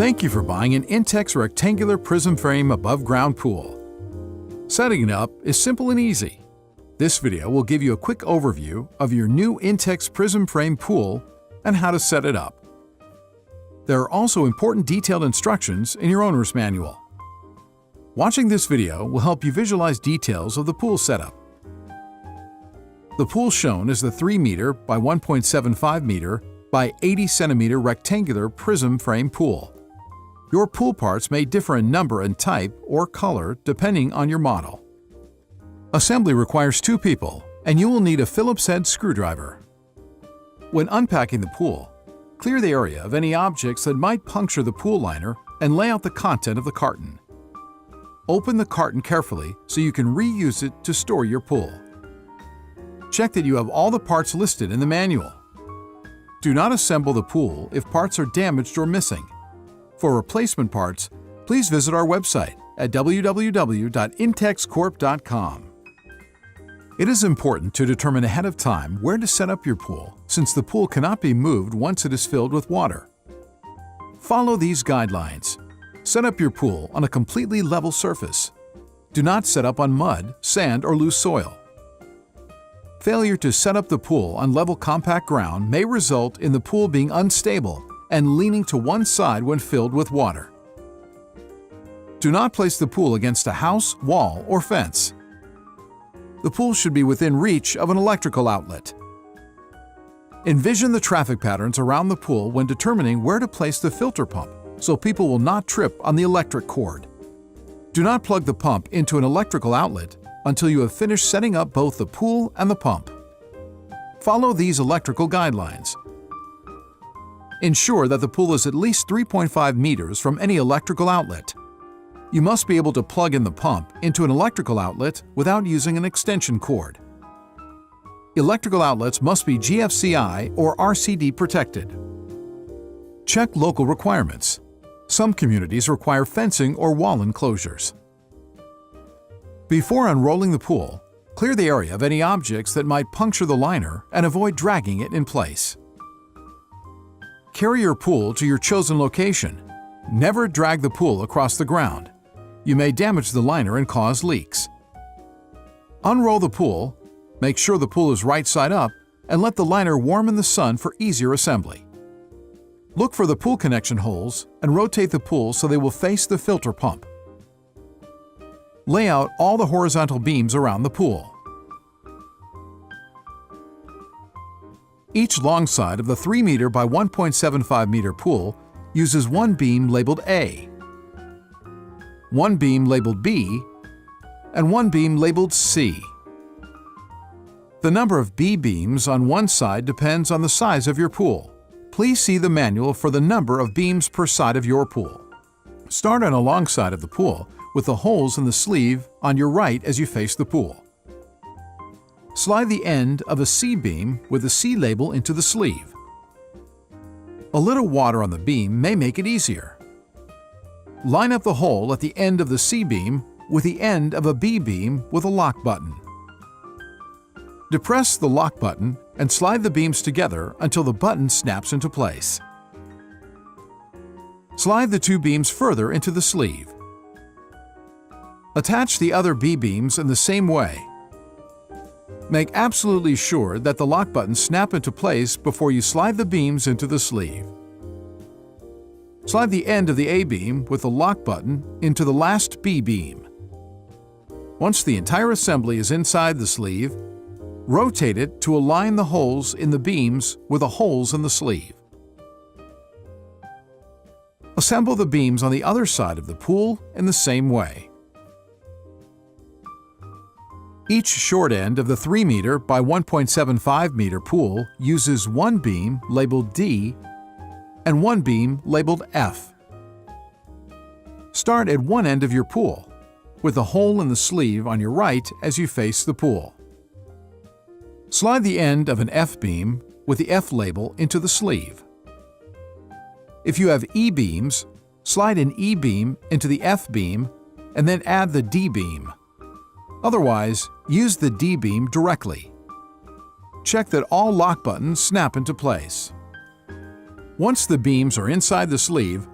Thank you for buying an Intex rectangular prism frame above ground pool. Setting it up is simple and easy. This video will give you a quick overview of your new Intex Prism Frame pool and how to set it up. There are also important detailed instructions in your owner's manual. Watching this video will help you visualize details of the pool setup. The pool shown is the 3 meter by 1.75 meter by 80 centimeter rectangular prism frame pool. Your pool parts may differ in number and type or color depending on your model. Assembly requires 2 people, and you will need a Phillips head screwdriver. When unpacking the pool, clear the area of any objects that might puncture the pool liner and lay out the content of the carton. Open the carton carefully so you can reuse it to store your pool. Check that you have all the parts listed in the manual. Do not assemble the pool if parts are damaged or missing. For replacement parts, please visit our website at www.intexcorp.com. It is important to determine ahead of time where to set up your pool, since the pool cannot be moved once it is filled with water. Follow these guidelines. Set up your pool on a completely level surface. Do not set up on mud, sand, or loose soil. Failure to set up the pool on level compact ground may result in the pool being unstable and leaning to one side when filled with water. Do not place the pool against a house, wall, or fence. The pool should be within reach of an electrical outlet. Envision the traffic patterns around the pool when determining where to place the filter pump so people will not trip on the electric cord. Do not plug the pump into an electrical outlet until you have finished setting up both the pool and the pump. Follow these electrical guidelines. Ensure that the pool is at least 3.5 meters from any electrical outlet. You must be able to plug in the pump into an electrical outlet without using an extension cord. Electrical outlets must be GFCI or RCD protected. Check local requirements. Some communities require fencing or wall enclosures. Before unrolling the pool, clear the area of any objects that might puncture the liner and avoid dragging it in place. Carry your pool to your chosen location. Never drag the pool across the ground. You may damage the liner and cause leaks. Unroll the pool, make sure the pool is right side up, and let the liner warm in the sun for easier assembly. Look for the pool connection holes and rotate the pool so they will face the filter pump. Lay out all the horizontal beams around the pool. Each long side of the 3 meter by 1.75 meter pool uses one beam labeled A, one beam labeled B, and one beam labeled C. The number of B beams on one side depends on the size of your pool. Please see the manual for the number of beams per side of your pool. Start on a long side of the pool with the holes in the sleeve on your right as you face the pool. Slide the end of a C beam with the C label into the sleeve. A little water on the beam may make it easier. Line up the hole at the end of the C beam with the end of a B beam with a lock button. Depress the lock button and slide the beams together until the button snaps into place. Slide the 2 beams further into the sleeve. Attach the other B beams in the same way. Make absolutely sure that the lock buttons snap into place before you slide the beams into the sleeve. Slide the end of the A beam with the lock button into the last B beam. Once the entire assembly is inside the sleeve, rotate it to align the holes in the beams with the holes in the sleeve. Assemble the beams on the other side of the pool in the same way. Each short end of the 3 meter by 1.75 meter pool uses one beam labeled D and one beam labeled F. Start at one end of your pool, with a hole in the sleeve on your right as you face the pool. Slide the end of an F beam with the F label into the sleeve. If you have E beams, slide an E beam into the F beam and then add the D beam. Otherwise, use the D beam directly. Check that all lock buttons snap into place. Once the beams are inside the sleeve,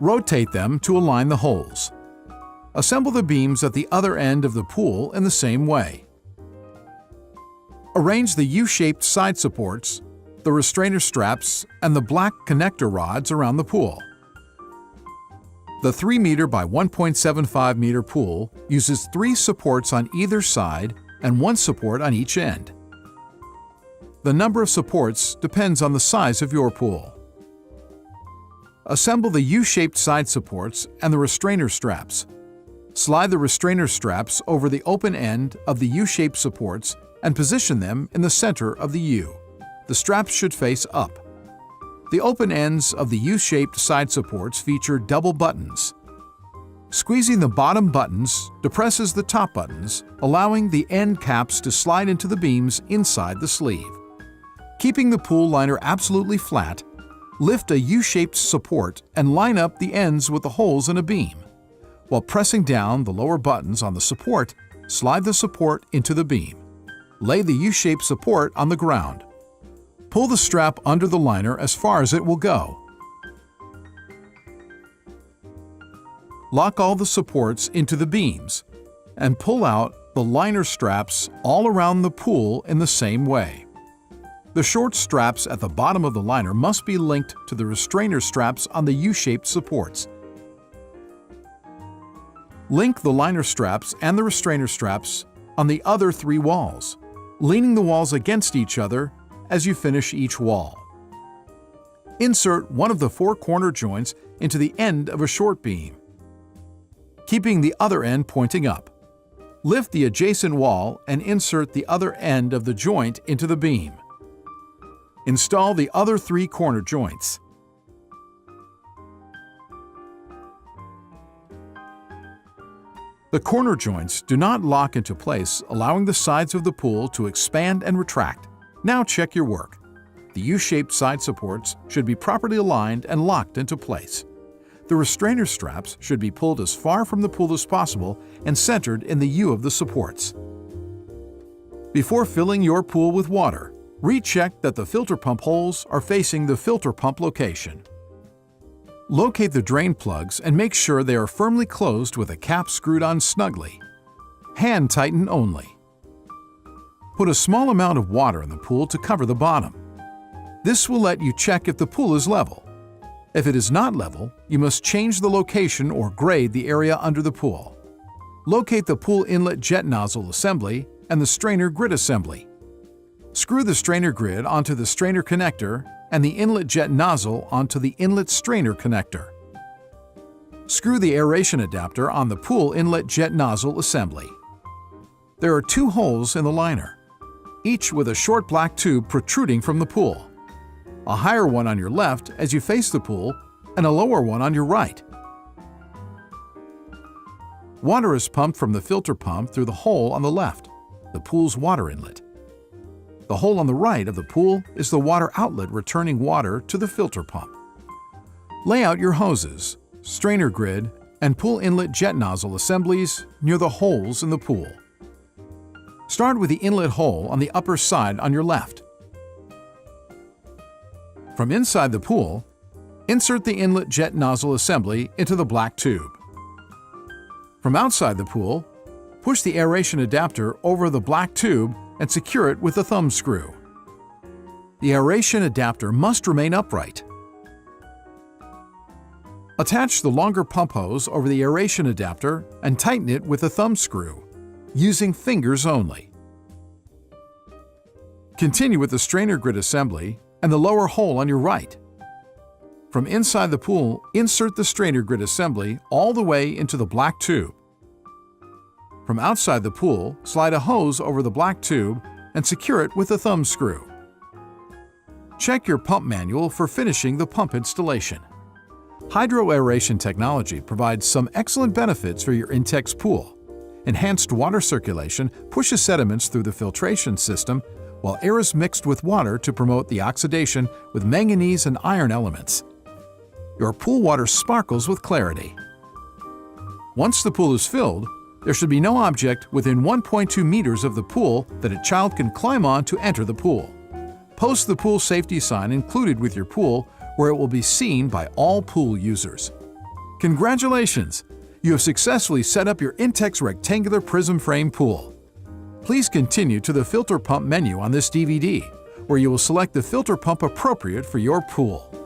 Rotate them to align the holes. Assemble the beams at the other end of the pool in the same way. Arrange the U-shaped side supports, the restrainer straps, and the black connector rods around the pool. The 3 meter by 1.75 meter pool uses 3 supports on either side and 1 support on each end. The number of supports depends on the size of your pool. Assemble the U-shaped side supports and the restrainer straps. Slide the restrainer straps over the open end of the U-shaped supports and position them in the center of the U. The straps should face up. The open ends of the U-shaped side supports feature double buttons. Squeezing the bottom buttons depresses the top buttons, allowing the end caps to slide into the beams inside the sleeve. Keeping the pool liner absolutely flat, lift a U-shaped support and line up the ends with the holes in a beam. While pressing down the lower buttons on the support, slide the support into the beam. Lay the U-shaped support on the ground. Pull the strap under the liner as far as it will go. Lock all the supports into the beams and pull out the liner straps all around the pool in the same way. The short straps at the bottom of the liner must be linked to the restrainer straps on the U-shaped supports. Link the liner straps and the restrainer straps on the other 3 walls, leaning the walls against each other as you finish each wall. Insert one of the 4 corner joints into the end of a short beam, keeping the other end pointing up. Lift the adjacent wall and insert the other end of the joint into the beam. Install the other 3 corner joints. The corner joints do not lock into place, allowing the sides of the pool to expand and retract. Now check your work. The U-shaped side supports should be properly aligned and locked into place. The restrainer straps should be pulled as far from the pool as possible and centered in the U of the supports. Before filling your pool with water, recheck that the filter pump holes are facing the filter pump location. Locate the drain plugs and make sure they are firmly closed with a cap screwed on snugly. Hand tighten only. Put a small amount of water in the pool to cover the bottom. This will let you check if the pool is level. If it is not level, you must change the location or grade the area under the pool. Locate the pool inlet jet nozzle assembly and the strainer grid assembly. Screw the strainer grid onto the strainer connector and the inlet jet nozzle onto the inlet strainer connector. Screw the aeration adapter on the pool inlet jet nozzle assembly. There are 2 holes in the liner, each with a short black tube protruding from the pool. A higher one on your left as you face the pool and a lower one on your right. Water is pumped from the filter pump through the hole on the left, the pool's water inlet. The hole on the right of the pool is the water outlet returning water to the filter pump. Lay out your hoses, strainer grid, and pool inlet jet nozzle assemblies near the holes in the pool. Start with the inlet hole on the upper side on your left. From inside the pool, insert the inlet jet nozzle assembly into the black tube. From outside the pool, push the aeration adapter over the black tube and secure it with a thumb screw. The aeration adapter must remain upright. Attach the longer pump hose over the aeration adapter and tighten it with a thumb screw, using fingers only. Continue with the strainer grid assembly and the lower hole on your right. From inside the pool, insert the strainer grid assembly all the way into the black tube. From outside the pool, slide a hose over the black tube and secure it with a thumb screw. Check your pump manual for finishing the pump installation. Hydroaeration technology provides some excellent benefits for your Intex pool. Enhanced water circulation pushes sediments through the filtration system, while air is mixed with water to promote the oxidation with manganese and iron elements. Your pool water sparkles with clarity. Once the pool is filled, there should be no object within 1.2 meters of the pool that a child can climb on to enter the pool. Post the pool safety sign included with your pool where it will be seen by all pool users. Congratulations! You have successfully set up your Intex rectangular prism frame pool. Please continue to the filter pump menu on this DVD, where you will select the filter pump appropriate for your pool.